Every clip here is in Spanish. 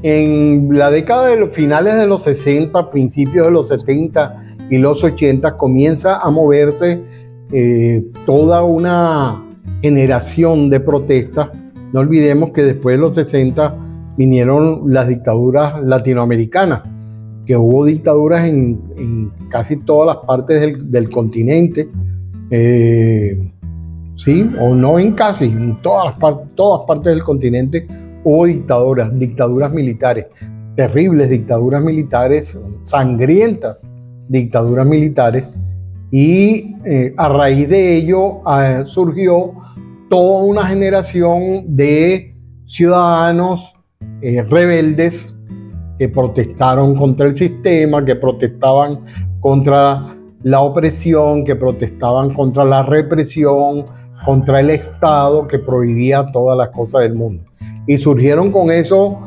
En la década de los finales de los 60, principios de los 70 y los 80 comienza a moverse toda una generación de protestas. No olvidemos que después de los 60 vinieron las dictaduras latinoamericanas, que hubo dictaduras en casi todas las partes del continente, sí, o no en casi, en todas partes del continente hubo dictaduras militares, terribles dictaduras militares, sangrientas dictaduras militares, y a raíz de ello surgió toda una generación de ciudadanos rebeldes que protestaron contra el sistema, que protestaban contra la opresión, que protestaban contra la represión, contra el Estado que prohibía todas las cosas del mundo. Y surgieron con eso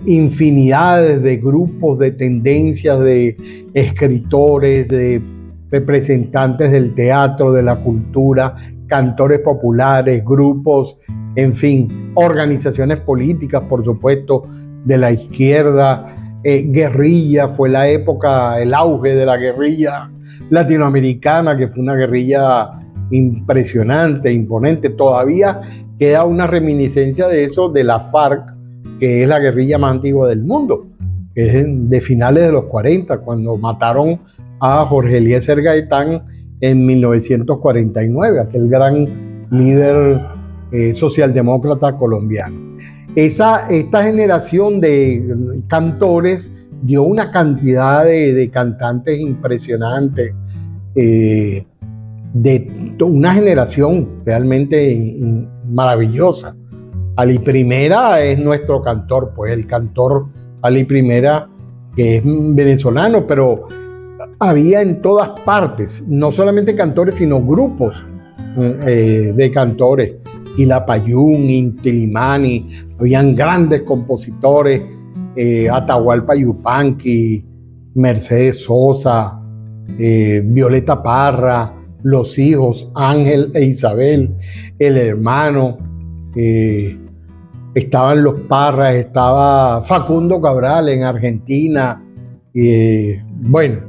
infinidades de grupos, de tendencias, de escritores, de representantes del teatro, de la cultura, cantores populares, grupos, en fin, organizaciones políticas, por supuesto, de la izquierda, guerrilla. Fue la época, el auge de la guerrilla latinoamericana, que fue una guerrilla impresionante, imponente. Todavía queda una reminiscencia de eso, de la FARC, que es la guerrilla más antigua del mundo, que es de finales de los 40, cuando mataron a Jorge Eliezer Gaitán en 1949, aquel gran líder socialdemócrata colombiano. Esta generación de cantores dio una cantidad de cantantes impresionantes, de una generación realmente maravillosa. Ali Primera es nuestro cantor, pues el cantor Ali Primera, que es venezolano, pero había en todas partes, no solamente cantores, sino grupos de cantores. Quilapayún, Inti Illimani, habían grandes compositores, Atahualpa Yupanqui, Mercedes Sosa, Violeta Parra, los hijos Ángel e Isabel, el hermano, estaban los Parras, estaba Facundo Cabral en Argentina, bueno,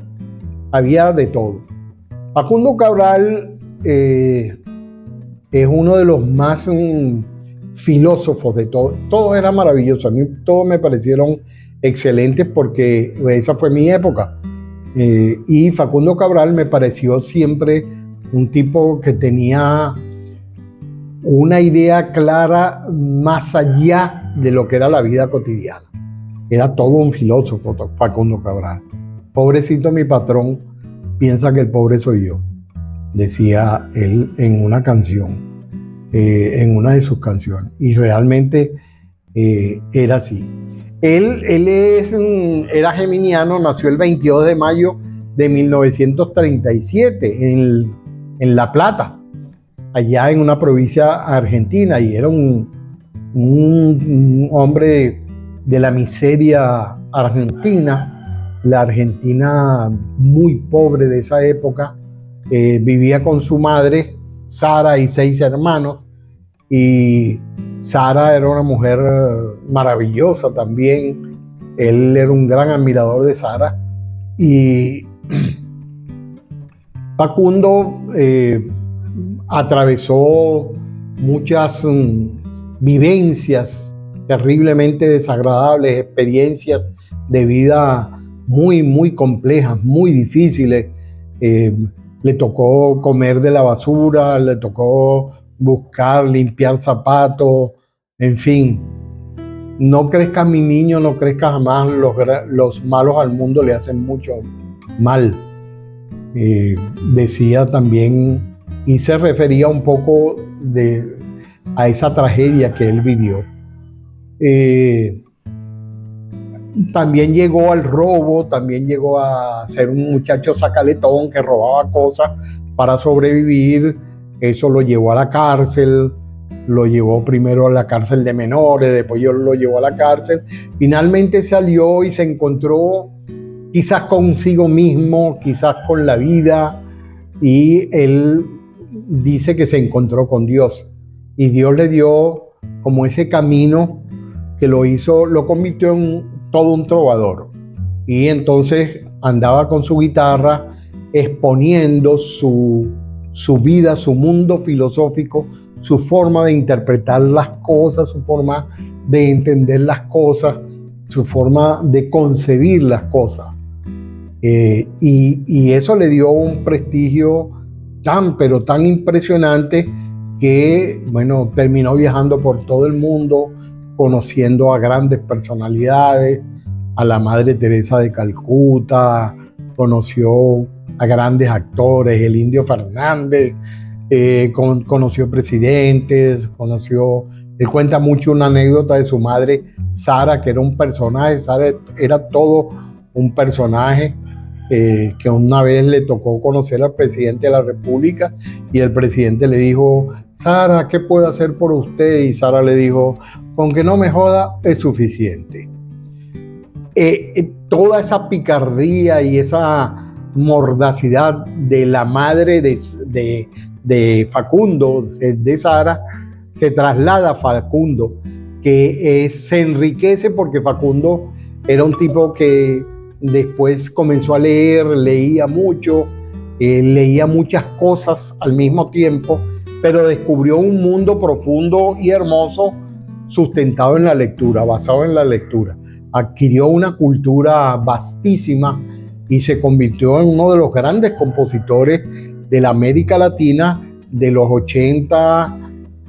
había de todo. Facundo Cabral es uno de los más filósofos de todo. Todo era maravilloso. A mí todos me parecieron excelentes porque esa fue mi época. Y Facundo Cabral me pareció siempre un tipo que tenía una idea clara más allá de lo que era la vida cotidiana. Era todo un filósofo, Facundo Cabral. Pobrecito mi patrón, piensa que el pobre soy yo, decía él en una canción, en una de sus canciones. Y realmente era así. Él era geminiano, nació el 22 de mayo de 1937 en La Plata, allá en una provincia argentina, y era un hombre de la miseria argentina, la Argentina muy pobre de esa época. Vivía con su madre, Sara, y 6 hermanos, y Sara era una mujer maravillosa también. Él era un gran admirador de Sara, y Facundo atravesó muchas vivencias terriblemente desagradables, experiencias de vida muy, muy complejas, muy difíciles. Le tocó comer de la basura, le tocó buscar, limpiar zapatos, en fin. No crezcas, mi niño, no crezcas jamás, los malos al mundo le hacen mucho mal. Decía también, y se refería un poco a esa tragedia que él vivió. También llegó al robo, también llegó a ser un muchacho sacaletón que robaba cosas para sobrevivir. Eso lo llevó a la cárcel, lo llevó primero a la cárcel de menores, después lo llevó a la cárcel. Finalmente salió y se encontró quizás consigo mismo, quizás con la vida, y él dice que se encontró con Dios. Y Dios le dio como ese camino que lo convirtió en todo un trovador. Y entonces andaba con su guitarra exponiendo su vida, su mundo filosófico, su forma de interpretar las cosas, su forma de entender las cosas, su forma de concebir las cosas. Y eso le dio un prestigio pero tan impresionante que, bueno, terminó viajando por todo el mundo, conociendo a grandes personalidades, a la Madre Teresa de Calcuta, conoció a grandes actores, el Indio Fernández, conoció presidentes, él cuenta mucho una anécdota de su madre, Sara, que era un personaje. Sara era todo un personaje, que una vez le tocó conocer al presidente de la República y el presidente le dijo: Sara, ¿qué puedo hacer por usted? Y Sara le dijo: con que no me joda es suficiente. Toda esa picardía y esa mordacidad de la madre de Facundo, de Sara, se traslada a Facundo, que se enriquece porque Facundo era un tipo que después comenzó a leer, leía mucho, leía muchas cosas al mismo tiempo, pero descubrió un mundo profundo y hermoso sustentado en la lectura, basado en la lectura. Adquirió una cultura vastísima y se convirtió en uno de los grandes compositores de la América Latina de los 80,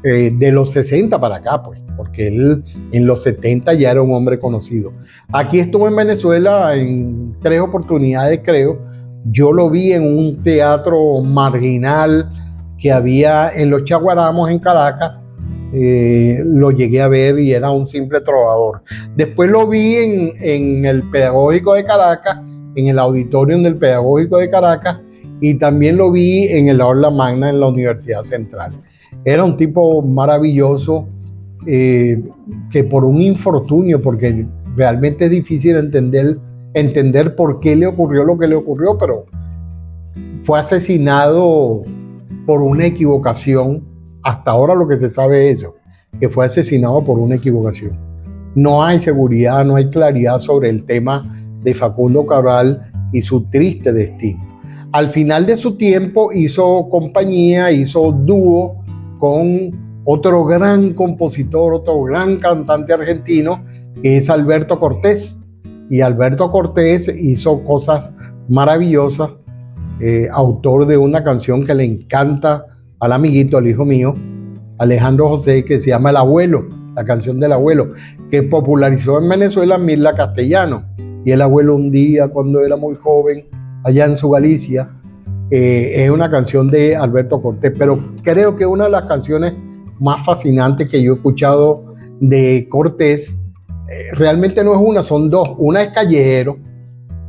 de los 60 para acá, pues, porque él en los 70 ya era un hombre conocido. Aquí estuvo en Venezuela en 3 oportunidades, creo. Yo lo vi en un teatro marginal que había en Los Chaguaramos, en Caracas. Lo llegué a ver y era un simple trovador. Después lo vi en el Pedagógico de Caracas, en el auditorium del Pedagógico de Caracas, y también lo vi en el Aula Magna en la Universidad Central. Era un tipo maravilloso, que por un infortunio, porque realmente es difícil entender por qué le ocurrió lo que le ocurrió, pero fue asesinado por una equivocación. Hasta ahora lo que se sabe es eso, que fue asesinado por una equivocación. No hay seguridad, no hay claridad sobre el tema de Facundo Cabral y su triste destino. Al final de su tiempo hizo compañía, hizo dúo con otro gran compositor, otro gran cantante argentino, que es Alberto Cortés. Y Alberto Cortés hizo cosas maravillosas, autor de una canción que le encanta al amiguito, al hijo mío, Alejandro José, que se llama El Abuelo, la canción del abuelo, que popularizó en Venezuela Mirla Castellano. Y el abuelo un día, cuando era muy joven, allá en su Galicia, es una canción de Alberto Cortés, pero creo que una de las canciones más fascinantes que yo he escuchado de Cortés, realmente no es una, son dos. Una es Callejero,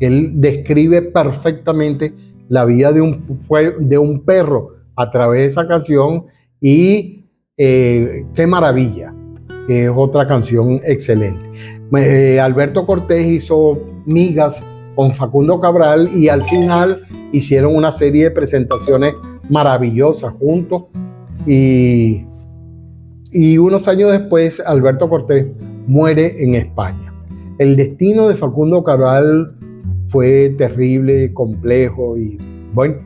que él describe perfectamente la vida de un perro a través de esa canción, y Qué Maravilla, que es otra canción excelente. Alberto Cortés hizo migas con Facundo Cabral y al final hicieron una serie de presentaciones maravillosas juntos, y unos años después Alberto Cortés muere en España. El destino de Facundo Cabral fue terrible, complejo y, bueno,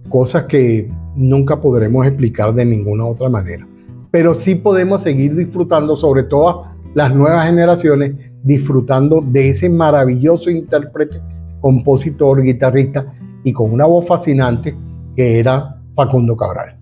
cosas que nunca podremos explicar de ninguna otra manera. Pero sí podemos seguir disfrutando, sobre todo las nuevas generaciones, disfrutando de ese maravilloso intérprete, compositor, guitarrista y con una voz fascinante que era Facundo Cabral.